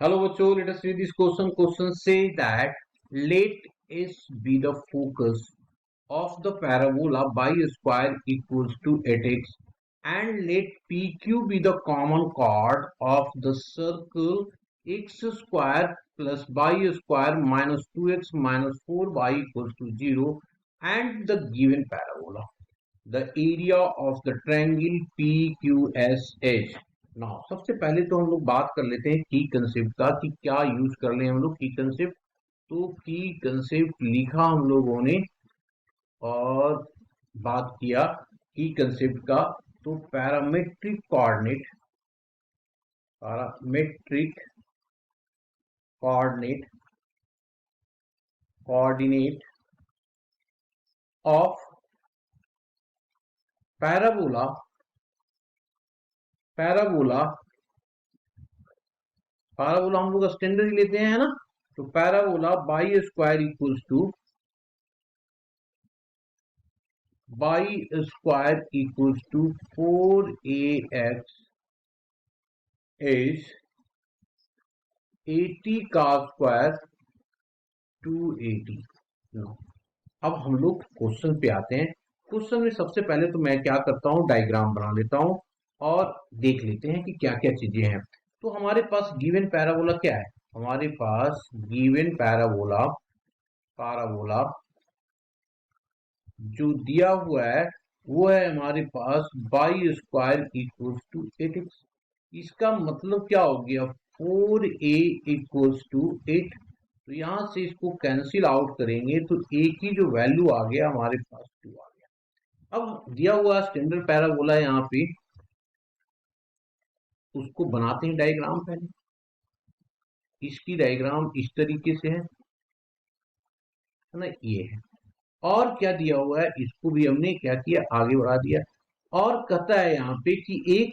Hello, बच्चों. Let us read this question. Question says that let S be the focus of the parabola by square equals to 8x, and let PQ be the common chord of the circle x square plus y square minus 2x minus 4y equals to 0, and the given parabola. The area of the triangle PQSH. Now सबसे पहले तो हम लोग बात कर लेते हैं की कंसेप्ट का कि क्या यूज कर ले हम लोग की कंसेप्ट. तो की कंसेप्ट लिखा हम लोगों ने और बात किया की कंसेप्ट का. तो पैरामेट्रिक कोऑर्डिनेट ऑफ पैराबोला हम लोग स्टैंडर्ड ही लेते हैं, है ना. तो parabola y square equals to 4ax is 80 का स्क्वायर 280. अब हम लोग क्वेश्चन पे आते हैं. क्वेश्चन में सबसे पहले तो मैं क्या करता हूँ, डायग्राम बना लेता हूँ और देख लेते हैं कि क्या क्या चीजें हैं. तो हमारे पास गिवन पैराबोला क्या है. हमारे पास गिवन पैराबोला जो दिया हुआ है वो है हमारे पास y square equals to 8x. इसका मतलब क्या हो गया, 4a इक्वल्स टू 8. तो यहां से इसको कैंसिल आउट करेंगे तो a की जो वैल्यू आ गया हमारे पास 2 आ गया. अब दिया हुआ स्टैंडर्ड पैराबोला यहाँ पे, उसको बनाते हैं डायग्राम. पहले इसकी डायग्राम इस तरीके से है ना, ये है. और क्या दिया हुआ है, इसको भी हमने क्या किया, आगे बढ़ा दिया. और कहता है यहाँ पे कि एक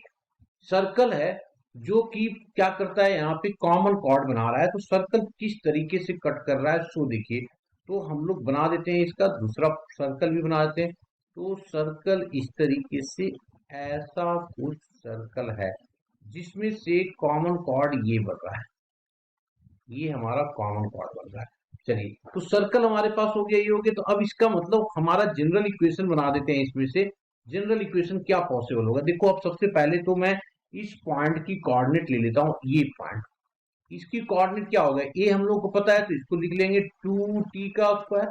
सर्कल है जो कि क्या करता है, यहाँ पे कॉमन कॉर्ड बना रहा है. तो सर्कल किस तरीके से कट कर रहा है सो देखिए. तो हम लोग बना देते हैं, इसका दूसरा सर्कल भी बना देते हैं. तो सर्कल इस तरीके से, ऐसा कुछ सर्कल है जिसमें से कॉमन कॉर्ड ये बन रहा है. ये हमारा कॉमन कॉर्ड बन रहा है. चलिए, तो सर्कल हमारे पास हो गया, ये हो गया. तो अब इसका मतलब हमारा जनरल इक्वेशन बना देते हैं. इसमें से जनरल इक्वेशन क्या पॉसिबल होगा. देखो, अब सबसे पहले तो मैं इस पॉइंट की कोऑर्डिनेट ले लेता हूं. ये पॉइंट, इसकी कोऑर्डिनेट क्या होगा, ये हम लोग को पता है. तो इसको लिख लेंगे 2t का स्क्वायर,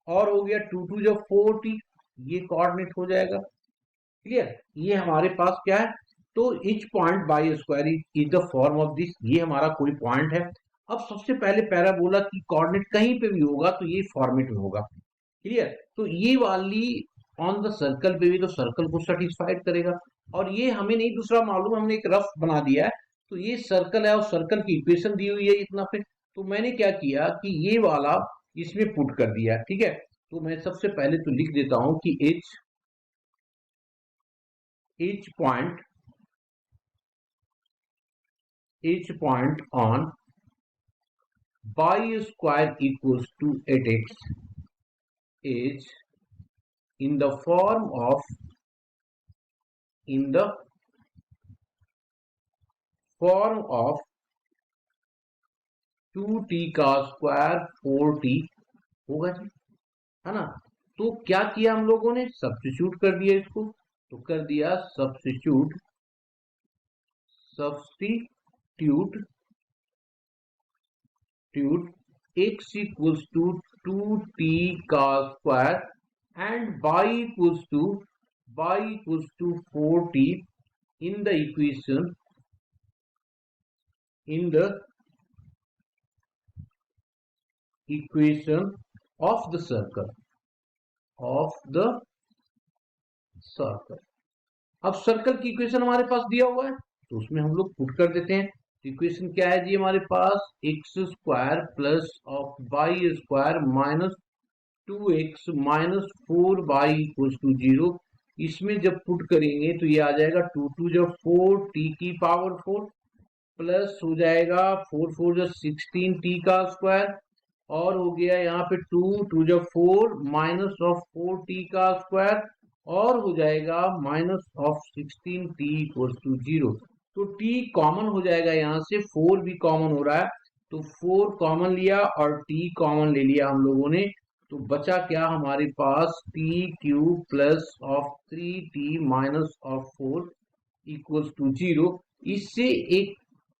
और हो गया 2 2 जब 4t, ये कोऑर्डिनेट हो जाएगा. क्लियर. ये हमारे पास क्या है, तो each point by square is the form of this. ये हमारा कोई पॉइंट है. अब सबसे पहले पैराबोला की कोऑर्डिनेट कहीं पे भी होगा तो ये फॉर्मेट में होगा. क्लियर. तो ये वाली ऑन द सर्कल पे भी तो सर्कल को सेटिस्फाइड करेगा. और ये हमें नहीं दूसरा मालूम, हमने एक रफ बना दिया है. तो ये सर्कल है और सर्कल की इक्वेशन दी हुई है इतना पे. तो मैंने क्या किया कि ये वाला इसमें पुट कर दिया. ठीक है. तो मैं सबसे पहले तो लिख देता हूं कि each point on y square equals to 8x is in the form of 2t का स्क्वायर 4t होगा जी, है ना. तो क्या किया हम लोगों ने, सब्स्टिट्यूट कर दिया इसको. तो कर दिया substitute x equals to 2t का square and y equals to 4t in the equation of the circle. अब सर्कल की इक्वेशन हमारे पास दिया हुआ है तो उसमें हम लोग पुट कर देते हैं. इक्वेशन क्या है जी हमारे पास, x square plus of y square minus 2x minus 4y equals to 0. इसमें जब पुट करेंगे तो ये आ जाएगा 2 2 जब 4 t की पावर 4 प्लस हो जाएगा 4 4 जब 16 t का स्क्वायर, और हो गया यहाँ पे 2 2 जब 4 माइनस ऑफ 4 t का स्क्वायर, और हो जाएगा minus of 16t equals to 0. तो t कॉमन हो जाएगा, यहां से 4 भी कॉमन हो रहा है, तो 4 कॉमन लिया और t कॉमन ले लिया हम लोगों ने, तो बचा क्या हमारे पास, t cube plus of 3t minus of 4 equals to 0। इससे एक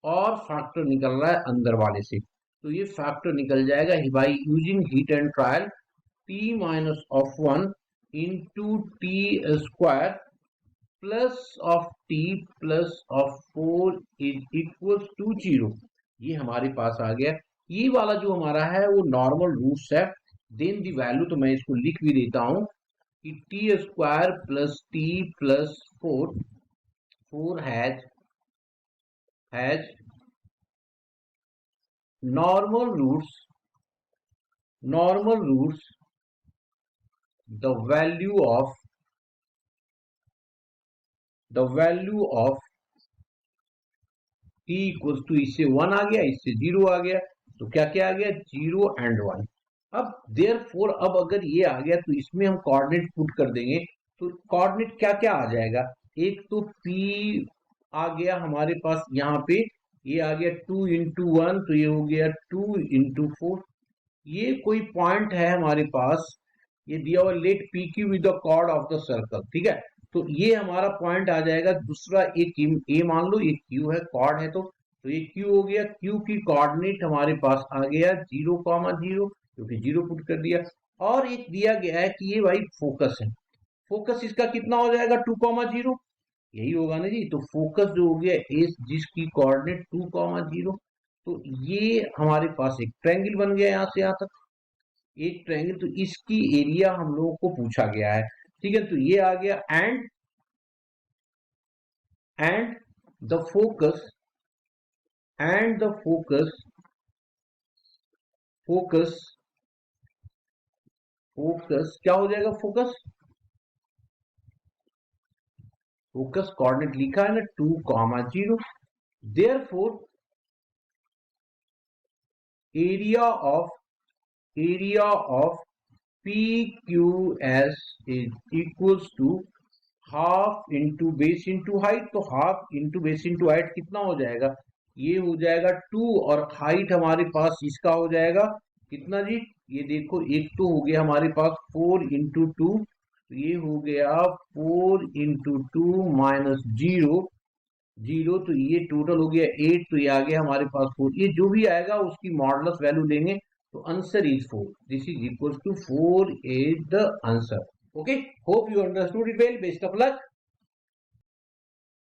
और फैक्टर निकल रहा है अंदर वाले से, तो ये फैक्टर निकल जाएगा by using hit and trial, t minus of 1 into t square plus of t plus of 4 is equals to 0। ये हमारे पास आ गया। ये वाला जो हमारा है वो नॉर्मल रूट्स है। देन दी वैल्यू, तो मैं इसको लिख भी देता हूं कि t square plus t plus 4 has normal roots, the value of t equals to, इससे 1 आ गया, इससे 0 आ गया, तो क्या क्या आ गया, 0 एंड 1। अब देयरफॉर अब अगर ये आ गया तो इसमें हम कोऑर्डिनेट पुट कर देंगे, तो कोऑर्डिनेट क्या क्या आ जाएगा, एक तो p आ गया हमारे पास, यहाँ पे ये आ गया 2 इंटू 1, तो ये हो गया 2 इंटू 4। ये कोई पॉइंट है हमारे पास, ये दिया हुआ, let P Q with the chord of the circle, ठीक है, तो ये हमारा पॉइंट आ जाएगा। दूसरा एक ए मान लो, ये क्यू है, कॉर्ड है, तो ये क्यू हो गया, क्यू की कोऑर्डिनेट हमारे पास आ गया 0,0, क्योंकि 0 पुट कर दिया। और एक दिया गया है कि ये भाई फोकस है, फोकस इसका कितना हो जाएगा, 2,0, यही होगा ना जी। तो फोकस जो हो गया इस, जिसकी कोऑर्डिनेट 2,0, तो ये हमारे पास एक ट्रायंगल बन गया यहाँ से यहाँ तक, एक ट्रायंगल, तो इसकी एरिया हम लोगों को पूछा गया है, ठीक है। तो ये आ गया, एंड द फोकस क्या हो जाएगा, फोकस कोऑर्डिनेट लिखा है ना 2,0, therefore area of PQS is equals to half into base into height, तो half into base into height कितना हो जाएगा, ये हो जाएगा 2, और हाइट हमारे पास इसका हो जाएगा कितना जी, ये देखो एक तो हो गया हमारे पास 4 इंटू 2, तो ये हो गया 4 इंटू 2 माइनस 0, तो ये टोटल हो गया 8, तो ये आ गया हमारे पास 4। ये जो भी आएगा उसकी मॉडुलस वैल्यू लेंगे, तो answer is 4, this is equals to 4 is the answer. Okay, hope you understood it well, best of luck.